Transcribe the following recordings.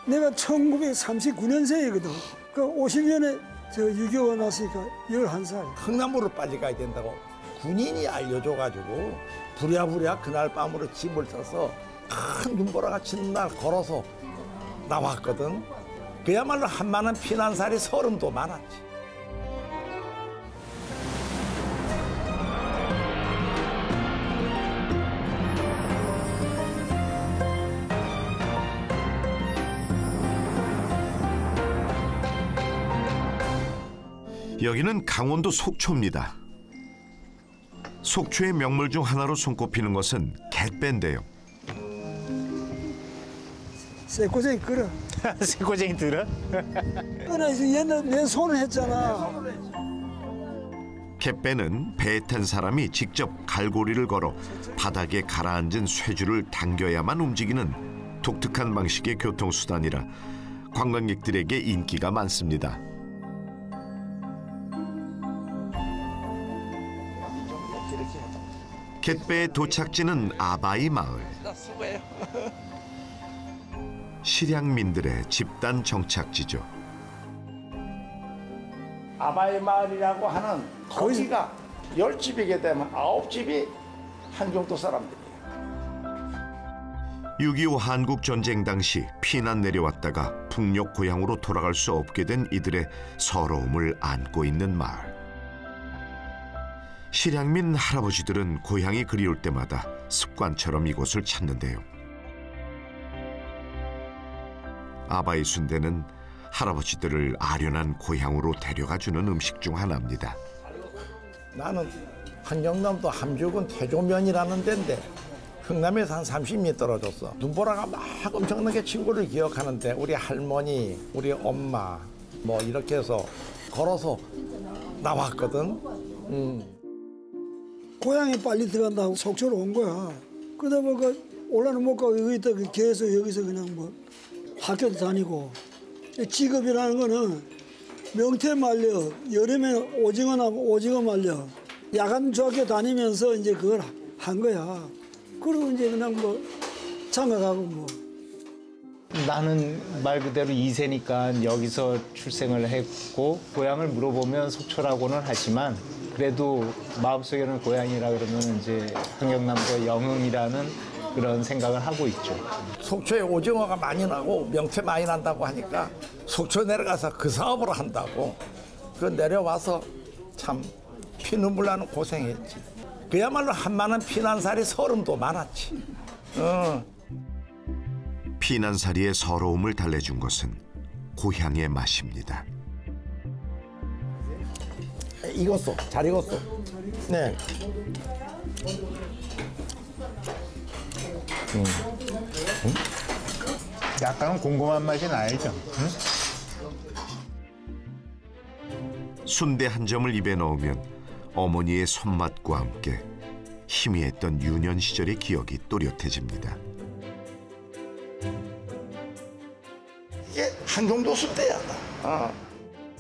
내가 1939년생이거든. 그 50년에 저 6.25 났으니까 11살. 흥남으로 빨리 가야 된다고 군인이 알려줘가지고 부랴부랴 그날 밤으로 짐을 싸서 큰 눈보라가 치는 날 걸어서 나왔거든. 그야말로 한많은 피난살이 서름도 많았지. 여기는 강원도 속초입니다. 속초의 명물 중 하나로 손꼽히는 것은 갯배인데요. 쇠꼬쟁이 끌어. 쇠꼬쟁이 들어? 끊어야지. 옛날 내 손을 했잖아. 갯배는 배에 탄 사람이 직접 갈고리를 걸어 바닥에 가라앉은 쇠줄을 당겨야만 움직이는 독특한 방식의 교통수단이라 관광객들에게 인기가 많습니다. 갯배의 도착지는 아바이 마을. 실향민들의 집단 정착지죠. 아바이 마을이라고 하는 거기가 10집이게 되면 9집이 한경도 사람들이에요. 6.25 한국전쟁 당시 피난 내려왔다가 북녘 고향으로 돌아갈 수 없게 된 이들의 서러움을 안고 있는 마을. 실향민 할아버지들은 고향이 그리울 때마다 습관처럼 이곳을 찾는데요. 아바이 순대는 할아버지들을 아련한 고향으로 데려가주는 음식 중 하나입니다. 나는 한경남도 함주군 태조면이라는 데인데 흥남에서 한 30리 떨어졌어. 눈보라가 막 엄청나게 친구를 기억하는데 우리 할머니, 우리 엄마 뭐 이렇게 해서 걸어서 나왔거든. 고향에 빨리 들어간다고 속초로 온 거야. 그러다 보니까 올라는 못 가고 여기다 계속 여기서 그냥 뭐 학교도 다니고. 직업이라는 거는 명태 말려, 여름에 오징어 나면 오징어 말려. 야간 중학교 다니면서 이제 그걸 한 거야. 그리고 이제 그냥 뭐 장가가고 뭐. 나는 말 그대로 2세니까 여기서 출생을 했고 고향을 물어보면 속초라고는 하지만 그래도 마음속에는 고향이라 그러면 이제 한경남도 영흥이라는 그런 생각을 하고 있죠. 속초에 오징어가 많이 나고 명태 많이 난다고 하니까 속초 내려가서 그 사업을 한다고. 그 내려와서 참 피눈물 나는 고생했지. 그야말로 한많은 피난살이 서름도 많았지. 피난살이의 서러움을 달래준 것은 고향의 맛입니다. 익었어. 잘 익었어. 네. 약간은 궁금한 맛이 나야죠. 순대 한 점을 입에 넣으면 어머니의 손맛과 함께 희미했던 유년 시절의 기억이 또렷해집니다. 이게 한경도 순대야.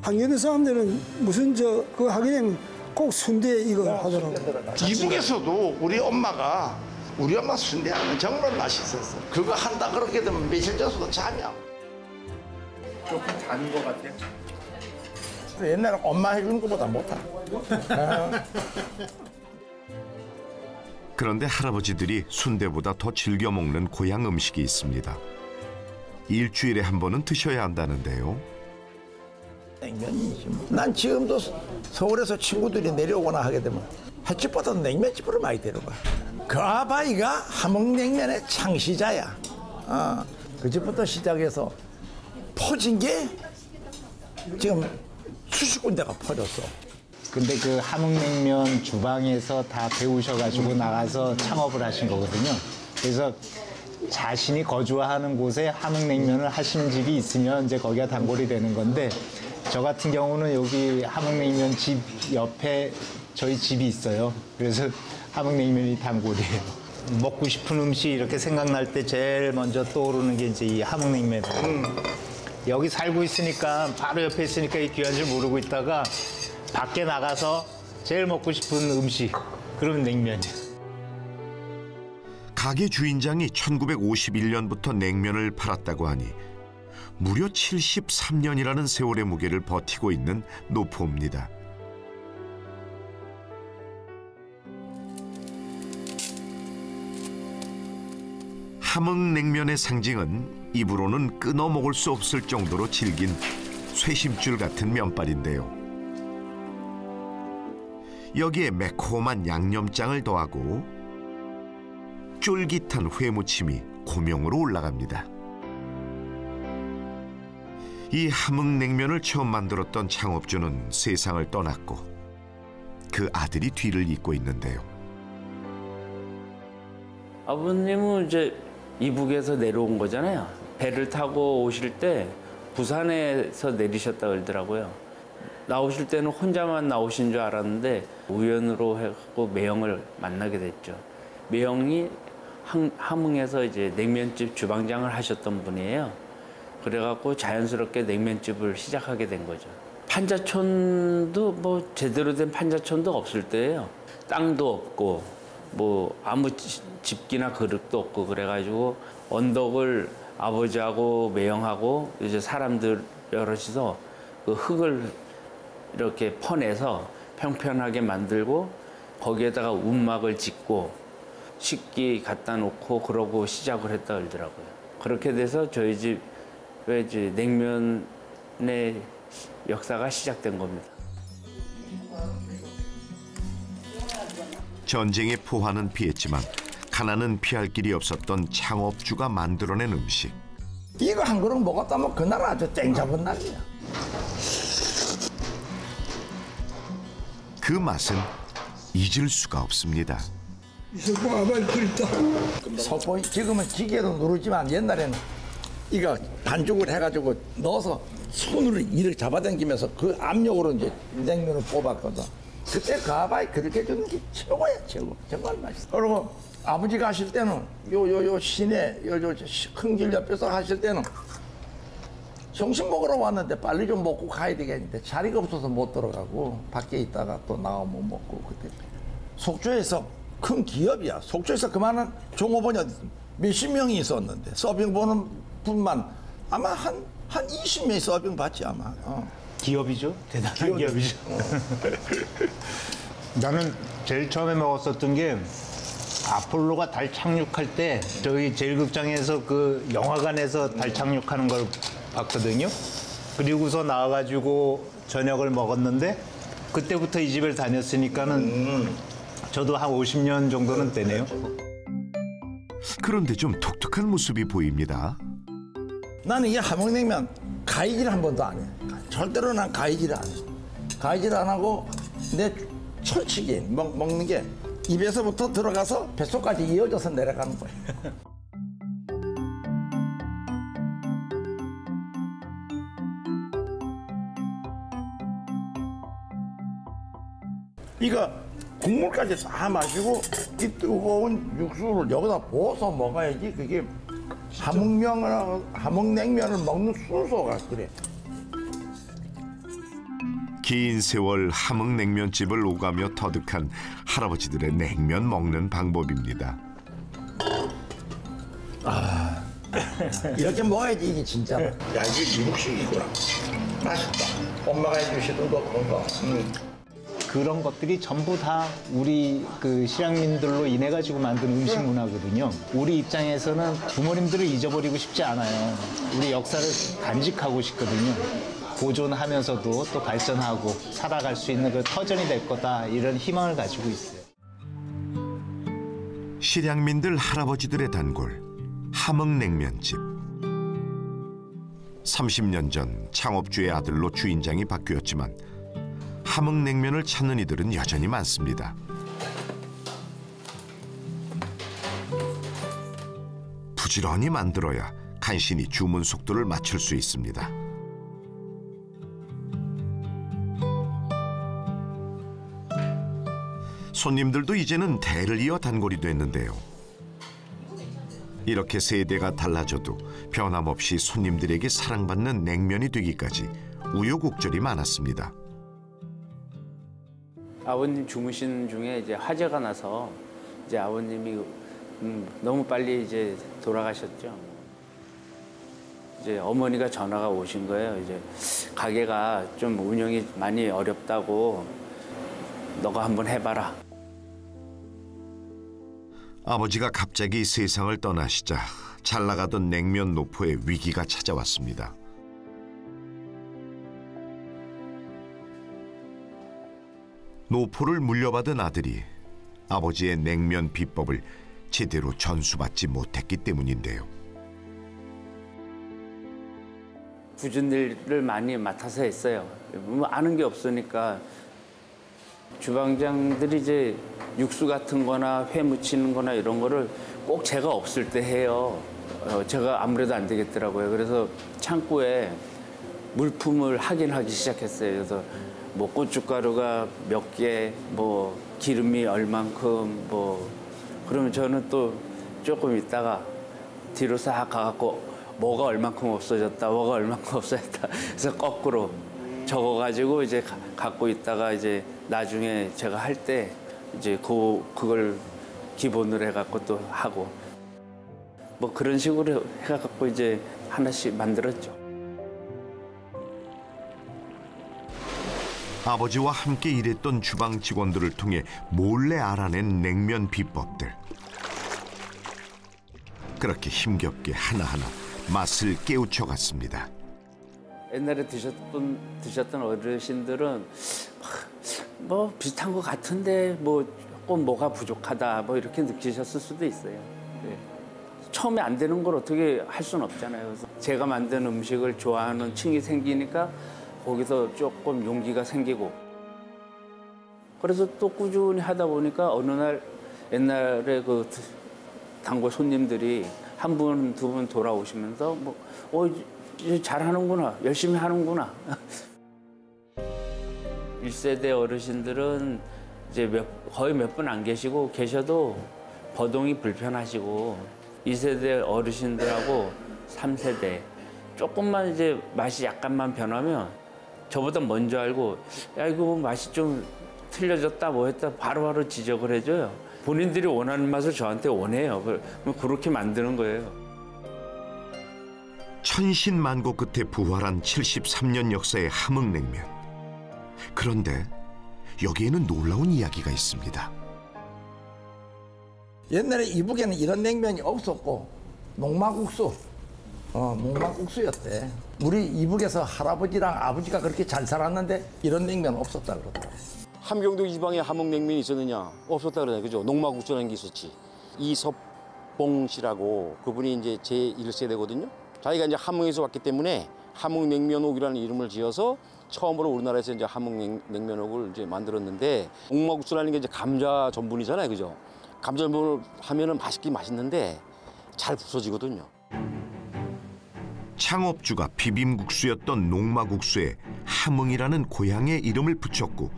한경도 사람들은 무슨 그거 하게 되면 꼭 순대 이거 하더라고. 이북에서도 우리 엄마 순대하면 정말 맛있었어. 그거 한다 그렇게 되면 며칠 전서도 잠이 안 와. 조금 잔 것 같아요. 옛날에 엄마 해주는 것보다 못하. 그런데 할아버지들이 순대보다 더 즐겨 먹는 고향 음식이 있습니다. 일주일에 한 번은 드셔야 한다는데요. 냉면이지. 난 지금도 서울에서 친구들이 내려오거나 하게 되면 횟집보다 냉면집으로 많이 데려가. 그 아바이가 함흥냉면의 창시자야. 그 집부터 시작해서 퍼진 게 지금 수십 군데가 퍼졌어. 근데 그 함흥냉면 주방에서 다 배우셔가지고 나가서 창업을 하신 거거든요. 그래서 자신이 거주하는 곳에 함흥냉면을 하시는 집이 있으면 이제 거기가 단골이 되는 건데 저 같은 경우는 여기 함흥냉면 집 옆에 저희 집이 있어요. 그래서 함흥냉면이 단골이에요. 먹고 싶은 음식 이렇게 생각날 때 제일 먼저 떠오르는 게 이제 이 함흥냉면. 여기 살고 있으니까 바로 옆에 있으니까 이 귀한 줄 모르고 있다가 밖에 나가서 제일 먹고 싶은 음식 그러면 냉면이에요. 가게 주인장이 1951년부터 냉면을 팔았다고 하니 무려 73년이라는 세월의 무게를 버티고 있는 노포입니다. 함흥냉면의 상징은 입으로는 끊어 먹을 수 없을 정도로 질긴 쇠심줄 같은 면발인데요. 여기에 매콤한 양념장을 더하고 쫄깃한 회무침이 고명으로 올라갑니다. 이 함흥냉면을 처음 만들었던 창업주는 세상을 떠났고 그 아들이 뒤를 잇고 있는데요. 아버님은 이제 이북에서 내려온 거잖아요. 배를 타고 오실 때 부산에서 내리셨다 그러더라고요. 나오실 때는 혼자만 나오신 줄 알았는데 우연으로 해서 매형을 만나게 됐죠. 매형이 함흥에서 이제 냉면집 주방장을 하셨던 분이에요. 그래갖고 자연스럽게 냉면집을 시작하게 된 거죠. 판자촌도 뭐 제대로 된 판자촌도 없을 때예요. 땅도 없고 뭐 아무 집기나 그릇도 없고 그래가지고 언덕을 아버지하고 매형하고 이제 사람들 여럿이서 그 흙을 이렇게 퍼내서 평평하게 만들고 거기에다가 움막을 짓고 식기 갖다 놓고 그러고 시작을 했다 그러더라고요. 그렇게 돼서 저희 집에 이제 냉면의 역사가 시작된 겁니다. 전쟁의 포화는 피했지만 가난은 피할 길이 없었던 창업주가 만들어낸 음식. 이거 한 그릇 먹었다면 그날 아주 땡 잡은 날이야. 그 맛은 잊을 수가 없습니다. 석봉 아발 그립다. 석봉이 지금은 기계로 누르지만 옛날에는 이거 반죽을 해가지고 넣어서 손으로 이를 잡아당기면서 그 압력으로 이제 냉면을 뽑았거든. 그때 그 아바이 그렇게 주는 게 최고야, 최고. 정말 맛있어. 그리고 아버지가 하실 때는 요 시내 큰 길 옆에서 하실 때는 점심 먹으러 왔는데 빨리 좀 먹고 가야 되겠는데 자리가 없어서 못 들어가고 밖에 있다가 또 나오면 먹고. 그때 속초에서 큰 기업이야. 속초에서 그만한 종업원이 몇십 명이 있었는데 서빙 보는 분만 아마 한 20명이 서빙 받지 아마. 기업이죠. 대단한 기업이죠. 나는 제일 처음에 먹었었던 게 아폴로가 달 착륙할 때 저기 제일극장에서 그 영화관에서 달 착륙하는 걸 봤거든요. 그리고서 나와가지고 저녁을 먹었는데 그때부터 이 집을 다녔으니까는 저도 한 50년 정도는 되네요. 그런데 좀 독특한 모습이 보입니다. 나는 이 함흥냉면 가위질 한 번도 안 해. 절대로 난 가위질 안 해. 가위질 안 하고 내 철칙이 먹는 게 입에서부터 들어가서 뱃속까지 이어져서 내려가는 거야. 이거 국물까지 다 마시고 이 뜨거운 육수를 여기다 부어서 먹어야지 그게 함흥냉면을 먹는 순서가 그래. 긴 세월 함흥냉면집을 오가며 터득한 할아버지들의 냉면 먹는 방법입니다. 이렇게 먹어야지 이게 진짜. 야 이게 미국식이구나. 맛있다. 엄마가 해주시던 거 그런 거. 그런 것들이 전부 다 우리 그 실향민들로 인해 가지고 만든 음식 문화거든요. 우리 입장에서는 부모님들을 잊어버리고 싶지 않아요. 우리 역사를 간직하고 싶거든요. 보존하면서도 또 발전하고 살아갈 수 있는 그 터전이 될 거다 이런 희망을 가지고 있어요. 실향민들 할아버지들의 단골 함흥냉면집. 30년 전 창업주의 아들로 주인장이 바뀌었지만 함흥냉면을 찾는 이들은 여전히 많습니다. 부지런히 만들어야 간신히 주문 속도를 맞출 수 있습니다. 손님들도 이제는 대를 이어 단골이 됐는데요. 이렇게 세대가 달라져도 변함없이 손님들에게 사랑받는 냉면이 되기까지 우여곡절이 많았습니다. 아버님 주무신 중에 이제 화재가 나서 이제 아버님이 너무 빨리 이제 돌아가셨죠. 이제 어머니가 전화가 오신 거예요. 이제 가게가 좀 운영이 많이 어렵다고 너가 한번 해봐라. 아버지가 갑자기 세상을 떠나시자 잘 나가던 냉면 노포에 위기가 찾아왔습니다. 노포를 물려받은 아들이 아버지의 냉면 비법을 제대로 전수받지 못했기 때문인데요. 굳은 일을 많이 맡아서 했어요. 뭐 아는 게 없으니까. 주방장들이 이제 육수 같은 거나 회 무치는 거나 이런 거를 꼭 제가 없을 때 해요. 제가 아무래도 안 되겠더라고요. 그래서 창고에 물품을 확인하기 시작했어요. 그래서 뭐 고춧가루가 몇 개, 뭐 기름이 얼만큼, 뭐 그러면 저는 또 조금 있다가 뒤로 싹 가갖고 뭐가 얼만큼 없어졌다, 뭐가 얼만큼 없어졌다. 그래서 거꾸로 적어가지고 이제 갖고 있다가 이제 나중에 제가 할 때 이제 그걸 기본으로 해갖고 또 하고 뭐 그런 식으로 해갖고 이제 하나씩 만들었죠. 아버지와 함께 일했던 주방 직원들을 통해 몰래 알아낸 냉면 비법들. 그렇게 힘겹게 하나하나 맛을 깨우쳐갔습니다. 옛날에 드셨던 어르신들은 뭐 비슷한 것 같은데 뭐 조금 뭐가 부족하다 뭐 이렇게 느끼셨을 수도 있어요. 네. 처음에 안 되는 걸 어떻게 할 수는 없잖아요. 그래서 제가 만든 음식을 좋아하는 층이 생기니까 거기서 조금 용기가 생기고 그래서 또 꾸준히 하다 보니까 어느 날 옛날에 그 단골 손님들이 한 분, 두 분 돌아오시면서 이제 잘하는구나, 열심히 하는구나. 1세대 어르신들은 이제 거의 몇 분 안 계시고 계셔도 거동이 불편하시고 2세대 어르신들하고 3세대 조금만 이제 맛이 약간만 변하면 저보다 먼저 알고 야 이거 맛이 좀 틀려졌다 뭐 했다 바로바로 지적을 해줘요. 본인들이 원하는 맛을 저한테 원해요. 그렇게 만드는 거예요. 천신만고 끝에 부활한 73년 역사의 함흥냉면. 그런데 여기에는 놀라운 이야기가 있습니다. 옛날에 이북에는 이런 냉면이 없었고 농마국수, 농마국수였대. 우리 이북에서 할아버지랑 아버지가 그렇게 잘 살았는데 이런 냉면 없었다 그러더라고요. 함경도 이방에 함흥냉면이 있었느냐? 없었다 그러잖아요. 그죠? 농마국수라는 게 있었지. 이섭봉 씨라고 그분이 이제 제1세대거든요. 자기가 이제 함흥에서 왔기 때문에 함흥냉면옥이라는 이름을 지어서 처음으로 우리나라에서 이제 함흥냉면옥을 이제 만들었는데 농마국수라는 게 이제 감자 전분이잖아요. 그죠? 감자 전분을 하면은 맛있긴 맛있는데 잘 부서지거든요. 창업주가 비빔국수였던 농마국수에 함흥이라는 고향의 이름을 붙였고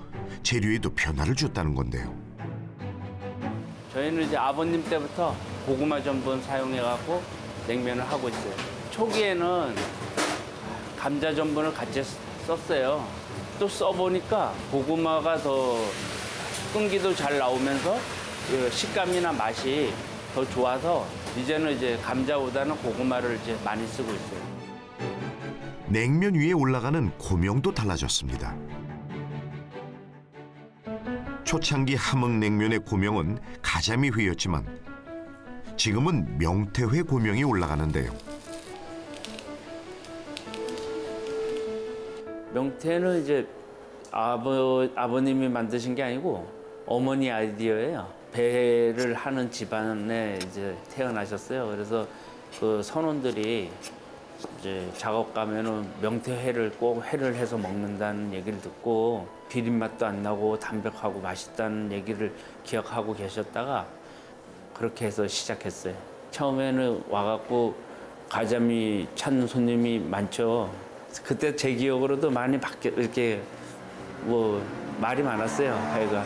재료에도 변화를 줬다는 건데요. 저희는 이제 아버님 때부터 고구마 전분 사용해갖고 냉면을 하고 있어요. 초기에는 감자 전분을 같이 썼어요. 또 써보니까 고구마가 더 끈기도 잘 나오면서 식감이나 맛이 더 좋아서 이제는 이제 감자보다는 고구마를 이제 많이 쓰고 있어요. 냉면 위에 올라가는 고명도 달라졌습니다. 초창기 함흥냉면의 고명은 가자미회였지만 지금은 명태회 고명이 올라가는데요. 명태는 이제 아버님이 만드신 게 아니고 어머니 아이디어예요. 배를 하는 집안에 이제 태어나셨어요. 그래서 그 선원들이 이제 작업 가면은 명태회를 꼭 회를 해서 먹는다는 얘기를 듣고 비린 맛도 안 나고 담백하고 맛있다는 얘기를 기억하고 계셨다가 그렇게 해서 시작했어요. 처음에는 와갖고 가자미 찾는 손님이 많죠. 그때 제 기억으로도 많이 이렇게 뭐 말이 많았어요. 하여간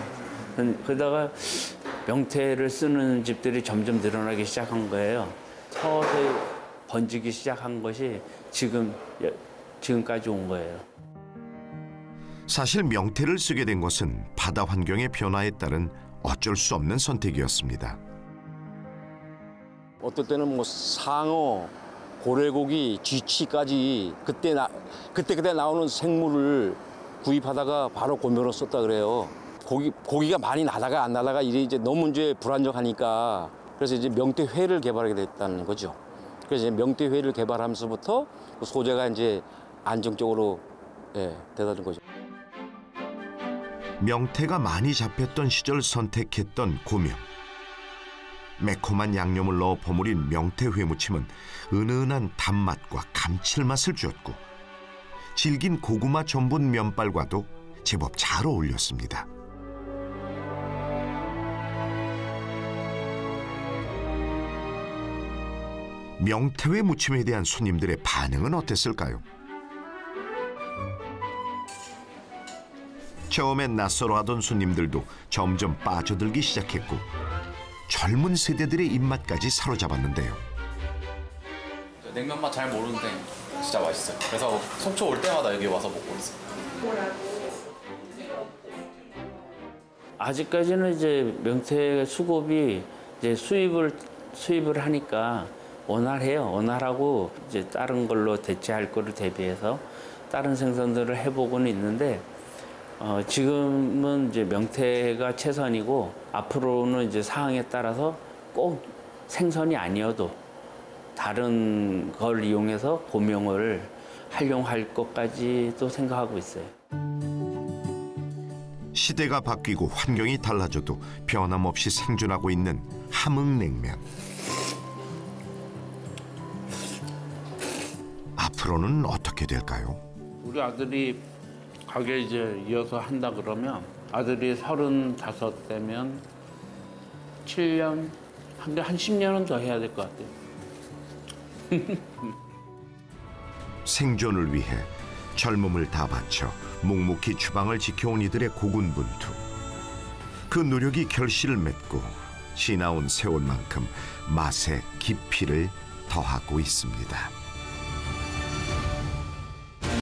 그러다가 명태를 쓰는 집들이 점점 늘어나기 시작한 거예요. 서서히 번지기 시작한 것이 지금까지 온 거예요. 사실 명태를 쓰게 된 것은 바다 환경의 변화에 따른 어쩔 수 없는 선택이었습니다. 어떨 때는 뭐 상어, 고래고기, 쥐치까지 그때 나오는 생물을 구입하다가 바로 고명으로 썼다 그래요. 고기가 많이 나다가 안 나다가 이제 너무 이제 불안정하니까 그래서 이제 명태회를 개발하게 됐다는 거죠. 그래서 이제 명태회를 개발하면서부터 그 소재가 이제 안정적으로 되다는 거죠. 명태가 많이 잡혔던 시절 선택했던 고명. 매콤한 양념을 넣어 버무린 명태회 무침은 은은한 단맛과 감칠맛을 주었고 질긴 고구마 전분 면발과도 제법 잘 어울렸습니다. 명태회 무침에 대한 손님들의 반응은 어땠을까요? 처음엔 낯설어하던 손님들도 점점 빠져들기 시작했고 젊은 세대들의 입맛까지 사로잡았는데요. 냉면 맛 잘 모르는데 진짜 맛있어요. 그래서 속초 올 때마다 여기 와서 먹고 있어요. 아직까지는 이제 명태 수급이 이제 수입을 하니까 원활해요. 원활하고 이제 다른 걸로 대체할 거를 대비해서 다른 생선들을 해보고는 있는데 지금은 이제 명태가 최선이고 앞으로는 이제 상황에 따라서 꼭 생선이 아니어도 다른 걸 이용해서 고명을 활용할 것까지도 생각하고 있어요. 시대가 바뀌고 환경이 달라져도 변함없이 생존하고 있는 함흥냉면. 앞으로는 어떻게 될까요? 우리 아들이 가게 이제 이어서 한다 그러면 아들이 35되면 7년, 한 10년은 더 해야 될 것 같아요. 생존을 위해 젊음을 다 바쳐 묵묵히 주방을 지켜온 이들의 고군분투. 그 노력이 결실을 맺고 지나온 세월만큼 맛의 깊이를 더하고 있습니다.